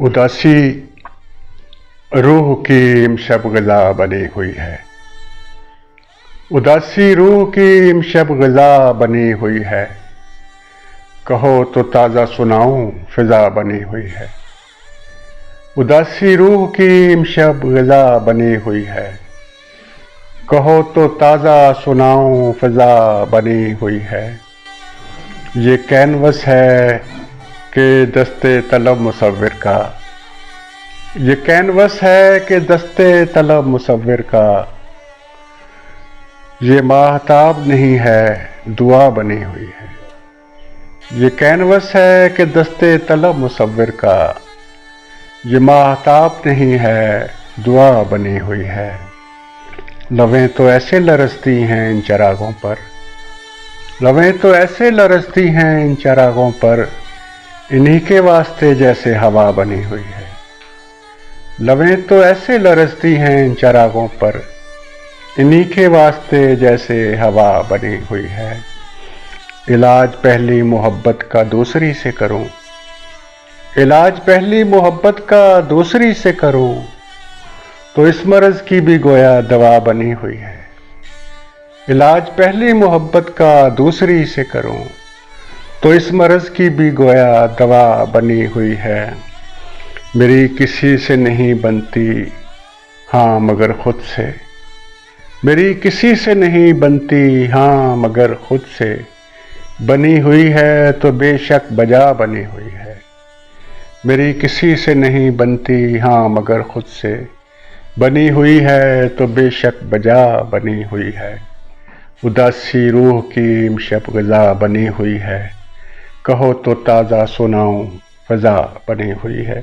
उदासी रूह की इमशब ग़िज़ा बनी हुई है। उदासी रूह की इमशब ग़िज़ा बनी हुई है। कहो तो ताज़ा सुनाऊं फ़िज़ा बनी हुई है। उदासी रूह की इमशब ग़िज़ा बनी हुई है। कहो तो ताज़ा सुनाऊं फ़िज़ा बनी हुई है। ये कैनवस है कि दस्ते तलब मुसव्विर का, ये कैनवस है कि दस्ते तलब मुसव्विर का। ये माहताब नहीं है दुआ बनी हुई है। ये कैनवस है कि दस्ते तलब मुसव्विर का। ये माहताब नहीं है दुआ बनी हुई है। लवें तो ऐसे लरसती हैं इन चरागों पर, लवें तो ऐसे लरसती हैं इन चरागों पर, इन्हीं के वास्ते जैसे हवा बनी हुई है। लवें तो ऐसे लरसती हैं इन चरागों पर, इन्हीं के वास्ते जैसे हवा बनी हुई है। इलाज पहली मोहब्बत का दूसरी से करूं, इलाज पहली मोहब्बत का दूसरी से करूं, तो इस मर्ज की भी गोया दवा बनी हुई है। इलाज पहली मोहब्बत का दूसरी से करूं, तो इस मर्ज की भी गोया दवा बनी हुई है। मेरी किसी से नहीं बनती हाँ मगर खुद से, मेरी किसी से नहीं बनती हाँ मगर खुद से, बनी हुई है तो बेशक बजा बनी हुई है। मेरी किसी से नहीं बनती हाँ मगर खुद से, बनी हुई है तो बेशक बजा बनी हुई है। उदासी रूह की इमशब ग़िज़ा बनी हुई है। कहो तो ताज़ा सुनाऊं फ़िज़ा बनी हुई है।